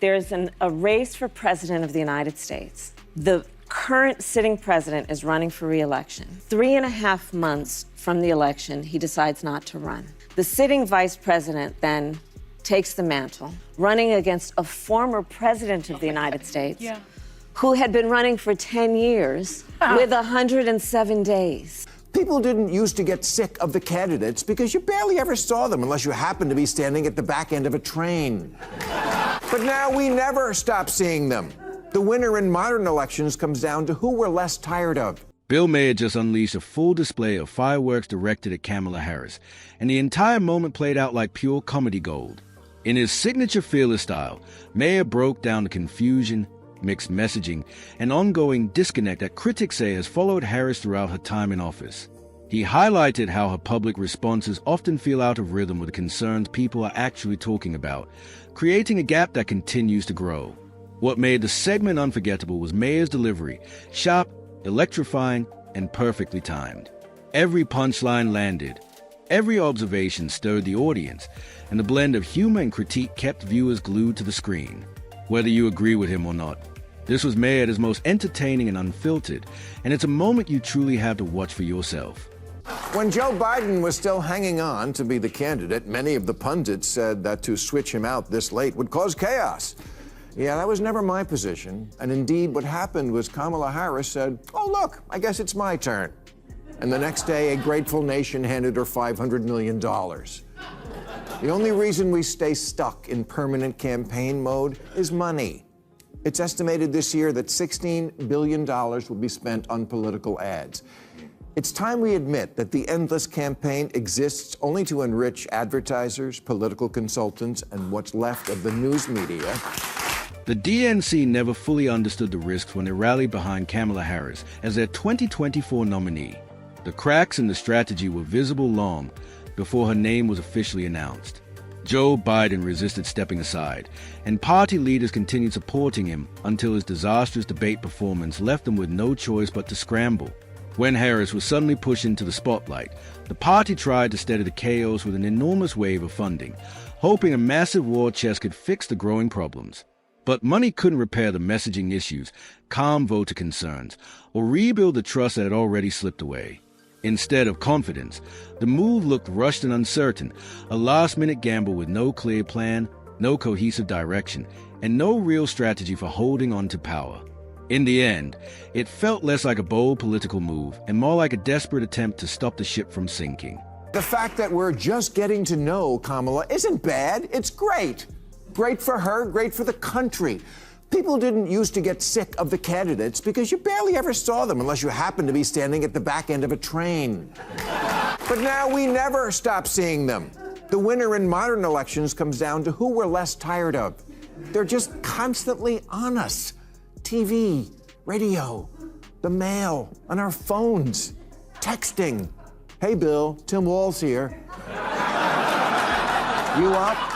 there's a race for president of the United States. The current sitting president is running for re-election. 3.5 months from the election, he decides not to run. The sitting vice president then takes the mantle, running against a former president of the United States who had been running for 10 years with 107 days. People didn't used to get sick of the candidates because you barely ever saw them unless you happened to be standing at the back end of a train. But now we never stop seeing them. The winner in modern elections comes down to who we're less tired of. Bill Maher just unleashed a full display of fireworks directed at Kamala Harris, and the entire moment played out like pure comedy gold. In his signature fearless style, Maher broke down the confusion, mixed messaging, and ongoing disconnect that critics say has followed Harris throughout her time in office. He highlighted how her public responses often feel out of rhythm with the concerns people are actually talking about, creating a gap that continues to grow. What made the segment unforgettable was Maher's delivery, sharp, electrifying, and perfectly timed. Every punchline landed, every observation stirred the audience, and the blend of humor and critique kept viewers glued to the screen. Whether you agree with him or not, this was Maher at his most entertaining and unfiltered, and it's a moment you truly have to watch for yourself. When Joe Biden was still hanging on to be the candidate, many of the pundits said that to switch him out this late would cause chaos. Yeah, that was never my position. And indeed, what happened was Kamala Harris said, "Oh, look, I guess it's my turn." And the next day, a grateful nation handed her $500 million. The only reason we stay stuck in permanent campaign mode is money. It's estimated this year that $16 billion will be spent on political ads. It's time we admit that the endless campaign exists only to enrich advertisers, political consultants, and what's left of the news media. The DNC never fully understood the risks when they rallied behind Kamala Harris as their 2024 nominee. The cracks in the strategy were visible long before her name was officially announced. Joe Biden resisted stepping aside, and party leaders continued supporting him until his disastrous debate performance left them with no choice but to scramble. When Harris was suddenly pushed into the spotlight, the party tried to steady the chaos with an enormous wave of funding, hoping a massive war chest could fix the growing problems. But money couldn't repair the messaging issues, calm voter concerns, or rebuild the trust that had already slipped away. Instead of confidence, the move looked rushed and uncertain, a last-minute gamble with no clear plan, no cohesive direction, and no real strategy for holding on to power. In the end, it felt less like a bold political move and more like a desperate attempt to stop the ship from sinking. The fact that we're just getting to know Kamala isn't bad, it's great. Great for her, great for the country. People didn't used to get sick of the candidates because you barely ever saw them unless you happened to be standing at the back end of a train. But now we never stop seeing them. The winner in modern elections comes down to who we're less tired of. They're just constantly on us. TV, radio, the mail, on our phones, texting. Hey, Bill, Tim Walz here. You up?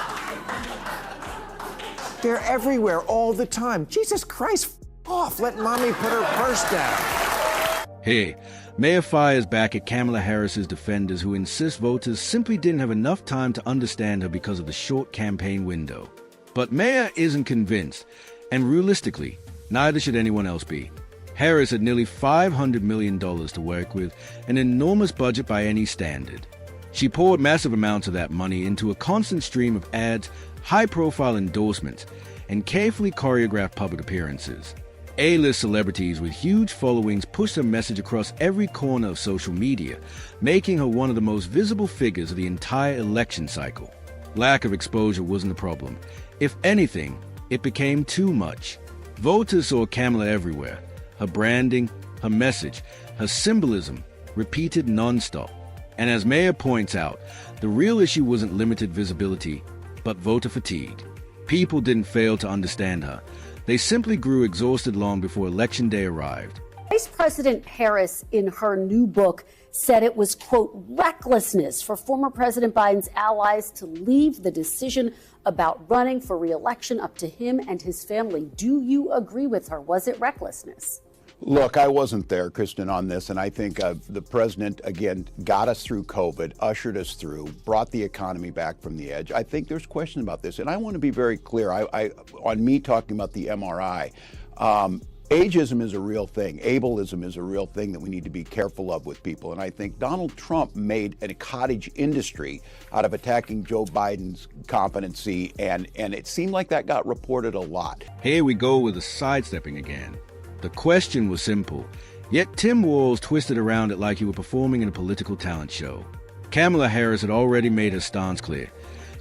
They're everywhere all the time. Jesus Christ, off. Let mommy put her purse down. Hey, Maher fires back at Kamala Harris's defenders who insist voters simply didn't have enough time to understand her because of the short campaign window. But Maher isn't convinced, and realistically, neither should anyone else be. Harris had nearly $500 million to work with, an enormous budget by any standard. She poured massive amounts of that money into a constant stream of ads, high-profile endorsements, and carefully choreographed public appearances. A-list celebrities with huge followings pushed her message across every corner of social media, making her one of the most visible figures of the entire election cycle. Lack of exposure wasn't the problem. If anything, it became too much. Voters saw Kamala everywhere. Her branding, her message, her symbolism, repeated nonstop. And as Maher points out, the real issue wasn't limited visibility, but voter fatigue. People didn't fail to understand her. They simply grew exhausted long before Election Day arrived. Vice President Harris, in her new book, said it was, quote, recklessness for former President Biden's allies to leave the decision about running for re-election up to him and his family. Do you agree with her? Was it recklessness? Look, I wasn't there, Kristen, on this, and I think the president, again, got us through COVID, ushered us through, brought the economy back from the edge. I think there's question about this, and I want to be very clear. On me talking about the MRI, ageism is a real thing. Ableism is a real thing that we need to be careful of with people, and I think Donald Trump made a cottage industry out of attacking Joe Biden's competency, and it seemed like that got reported a lot. Here we go with the sidestepping again. The question was simple, yet Tim Walz twisted around it like he were performing in a political talent show. Kamala Harris had already made her stance clear.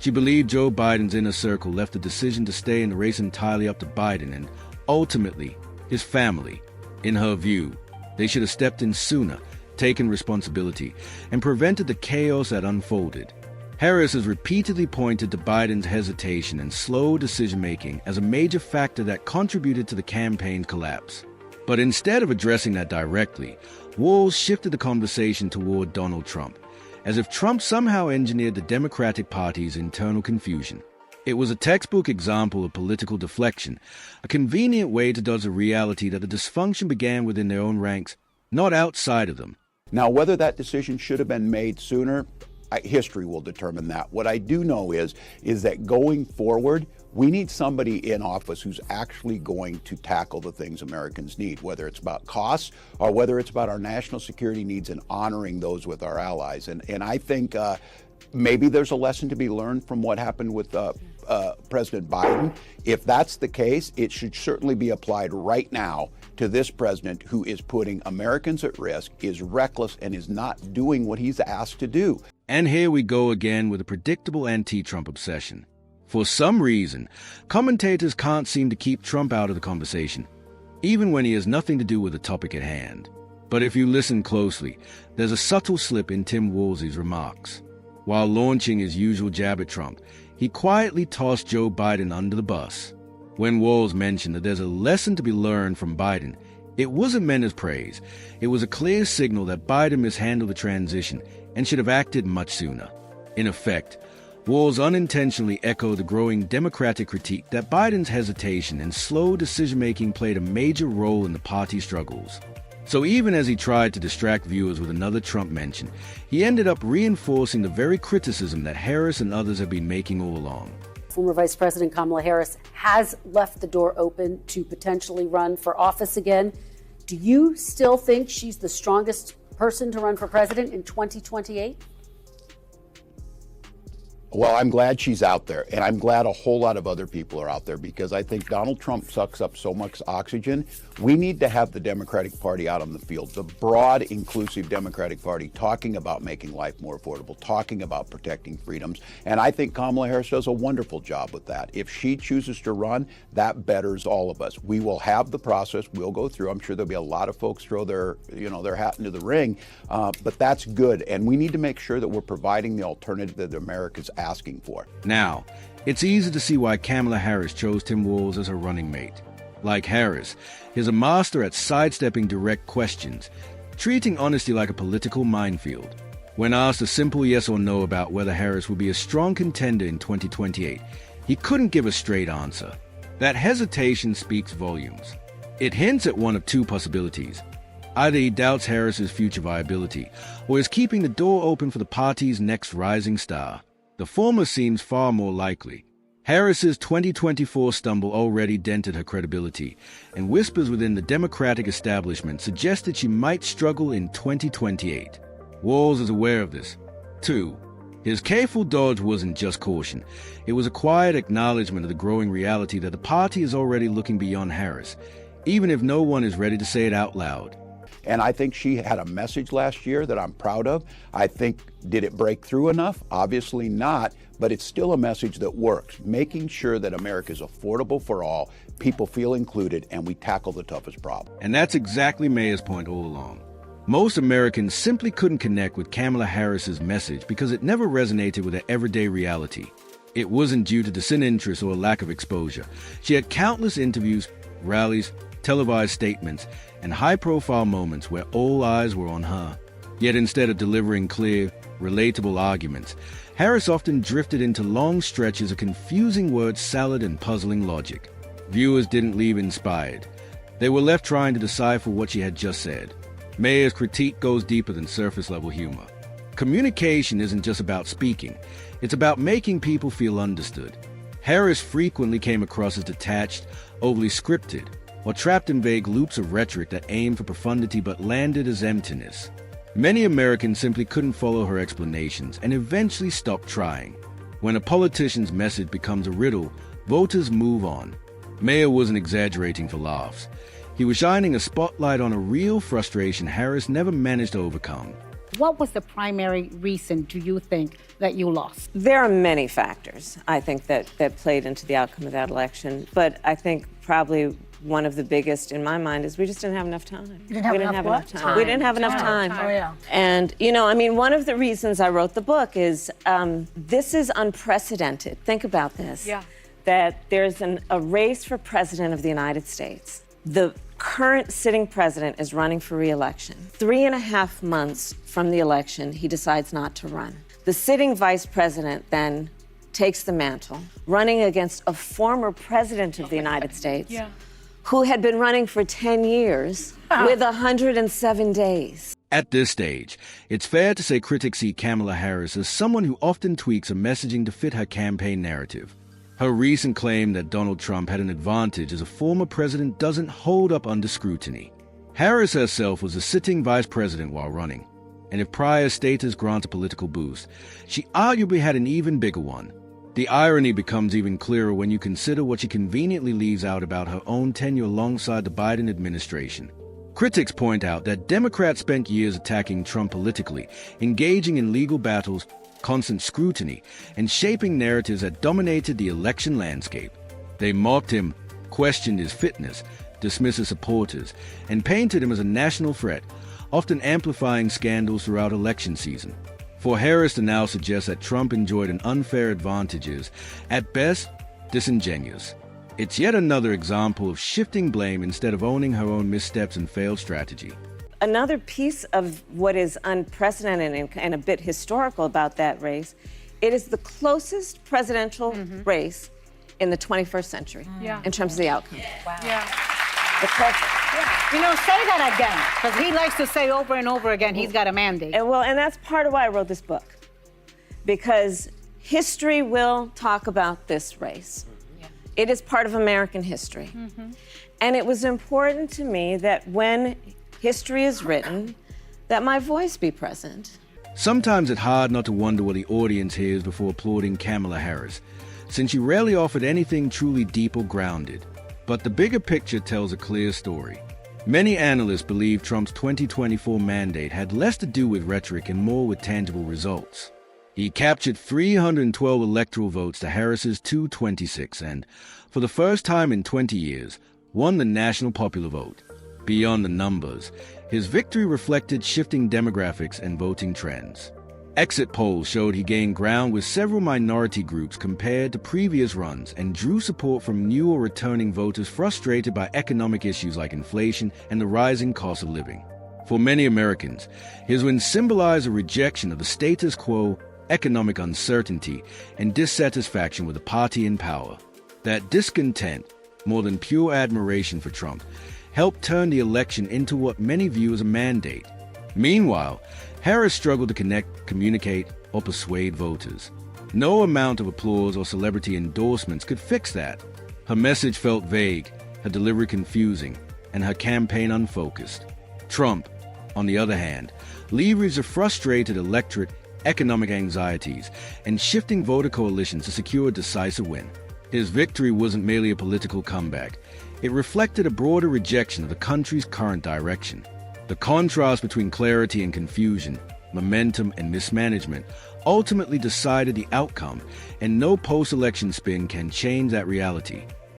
She believed Joe Biden's inner circle left the decision to stay in the race entirely up to Biden and, ultimately, his family. In her view, they should have stepped in sooner, taken responsibility, and prevented the chaos that unfolded. Harris has repeatedly pointed to Biden's hesitation and slow decision-making as a major factor that contributed to the campaign's collapse. But instead of addressing that directly, Walz shifted the conversation toward Donald Trump, as if Trump somehow engineered the Democratic Party's internal confusion. It was a textbook example of political deflection, a convenient way to dodge the reality that the dysfunction began within their own ranks, not outside of them. Now, whether that decision should have been made sooner, history will determine that. What I do know is that going forward, we need somebody in office who's actually going to tackle the things Americans need, whether it's about costs or whether it's about our national security needs and honoring those with our allies. And I think maybe there's a lesson to be learned from what happened with President Biden. If that's the case, it should certainly be applied right now to this president who is putting Americans at risk, is reckless, and is not doing what he's asked to do. And here we go again with a predictable anti-Trump obsession. For some reason, commentators can't seem to keep Trump out of the conversation, even when he has nothing to do with the topic at hand. But if you listen closely, there's a subtle slip in Tim Walz's remarks. While launching his usual jab at Trump, he quietly tossed Joe Biden under the bus. When Walz mentioned that there's a lesson to be learned from Biden, it wasn't meant as praise. It was a clear signal that Biden mishandled the transition and should have acted much sooner. In effect, Walz unintentionally echoed the growing Democratic critique that Biden's hesitation and slow decision-making played a major role in the party's struggles. So even as he tried to distract viewers with another Trump mention, he ended up reinforcing the very criticism that Harris and others have been making all along. Former Vice President Kamala Harris has left the door open to potentially run for office again. Do you still think she's the strongest person to run for president in 2028? Well, I'm glad she's out there, and I'm glad a whole lot of other people are out there, because I think Donald Trump sucks up so much oxygen. We need to have the Democratic Party out on the field, the broad, inclusive Democratic Party, talking about making life more affordable, talking about protecting freedoms, and I think Kamala Harris does a wonderful job with that. If she chooses to run, that betters all of us. We will have the process. We'll go through. I'm sure there'll be a lot of folks throw their hat into the ring, but that's good, and we need to make sure that we're providing the alternative that America's asking for. Now, it's easy to see why Kamala Harris chose Tim Walz as her running mate. Like Harris, he's a master at sidestepping direct questions, treating honesty like a political minefield. When asked a simple yes or no about whether Harris would be a strong contender in 2028, he couldn't give a straight answer. That hesitation speaks volumes. It hints at one of two possibilities. Either he doubts Harris's future viability, or is keeping the door open for the party's next rising star. The former seems far more likely. Harris's 2024 stumble already dented her credibility, and whispers within the Democratic establishment suggested she might struggle in 2028. Walz is aware of this, too. His careful dodge wasn't just caution. It was a quiet acknowledgement of the growing reality that the party is already looking beyond Harris, even if no one is ready to say it out loud. And I think she had a message last year that I'm proud of. I think, did it break through enough? Obviously not, but it's still a message that works, making sure that America is affordable for all, people feel included, and we tackle the toughest problem. And that's exactly Maher's point all along. Most Americans simply couldn't connect with Kamala Harris's message because it never resonated with their everyday reality. It wasn't due to disinterest or a lack of exposure. She had countless interviews, rallies, televised statements, and high-profile moments where all eyes were on her. Yet instead of delivering clear, relatable arguments, Harris often drifted into long stretches of confusing word salad and puzzling logic. Viewers didn't leave inspired. They were left trying to decipher what she had just said. Maher's critique goes deeper than surface-level humor. Communication isn't just about speaking. It's about making people feel understood. Harris frequently came across as detached, overly scripted, or trapped in vague loops of rhetoric that aimed for profundity but landed as emptiness. Many Americans simply couldn't follow her explanations and eventually stopped trying. When a politician's message becomes a riddle, voters move on. Maher wasn't exaggerating for laughs. He was shining a spotlight on a real frustration Harris never managed to overcome. What was the primary reason, do you think, that you lost? There are many factors, I think, that played into the outcome of that election. But I think probably one of the biggest in my mind is we just didn't have enough time. We didn't have enough time. We didn't have enough time. Oh, yeah. And, one of the reasons I wrote the book is this is unprecedented. Think about this. Yeah. That there's a race for president of the United States. The current sitting president is running for re-election. 3.5 months from the election, he decides not to run. The sitting vice president then takes the mantle, running against a former president of the United States who had been running for 10 years with 107 days. At this stage, it's fair to say critics see Kamala Harris as someone who often tweaks her messaging to fit her campaign narrative. Her recent claim that Donald Trump had an advantage as a former president doesn't hold up under scrutiny. Harris herself was a sitting vice president while running, and if prior status grants a political boost, she arguably had an even bigger one. The irony becomes even clearer when you consider what she conveniently leaves out about her own tenure alongside the Biden administration. Critics point out that Democrats spent years attacking Trump politically, engaging in legal battles, constant scrutiny, and shaping narratives that dominated the election landscape. They mocked him, questioned his fitness, dismissed his supporters, and painted him as a national threat, often amplifying scandals throughout election season. For Harris to now suggest that Trump enjoyed an unfair advantage is, at best, disingenuous. It's yet another example of shifting blame instead of owning her own missteps and failed strategy. Another piece of what is unprecedented and a bit historical about that race, it is the closest presidential race in the 21st century in terms of the outcome. Wow. The closest. Say that again, because he likes to say over and over again he's got a mandate. And that's part of why I wrote this book, because history will talk about this race. It is part of American history. And it was important to me that when history is written, that my voice be present. Sometimes it's hard not to wonder what the audience hears before applauding Kamala Harris, since she rarely offered anything truly deep or grounded. But the bigger picture tells a clear story. Many analysts believe Trump's 2024 mandate had less to do with rhetoric and more with tangible results. He captured 312 electoral votes to Harris's 226 and, for the first time in 20 years, won the national popular vote. Beyond the numbers, his victory reflected shifting demographics and voting trends. Exit polls showed he gained ground with several minority groups compared to previous runs and drew support from new or returning voters frustrated by economic issues like inflation and the rising cost of living. For many Americans, his win symbolized a rejection of the status quo, economic uncertainty, and dissatisfaction with the party in power. That discontent, more than pure admiration for Trump, helped turn the election into what many view as a mandate. Meanwhile, Harris struggled to connect, communicate, or persuade voters. No amount of applause or celebrity endorsements could fix that. Her message felt vague, her delivery confusing, and her campaign unfocused. Trump, on the other hand, leveraged a frustrated electorate, economic anxieties, and shifting voter coalitions to secure a decisive win. His victory wasn't merely a political comeback. It reflected a broader rejection of the country's current direction. The contrast between clarity and confusion, momentum and mismanagement, ultimately decided the outcome, and no post-election spin can change that reality.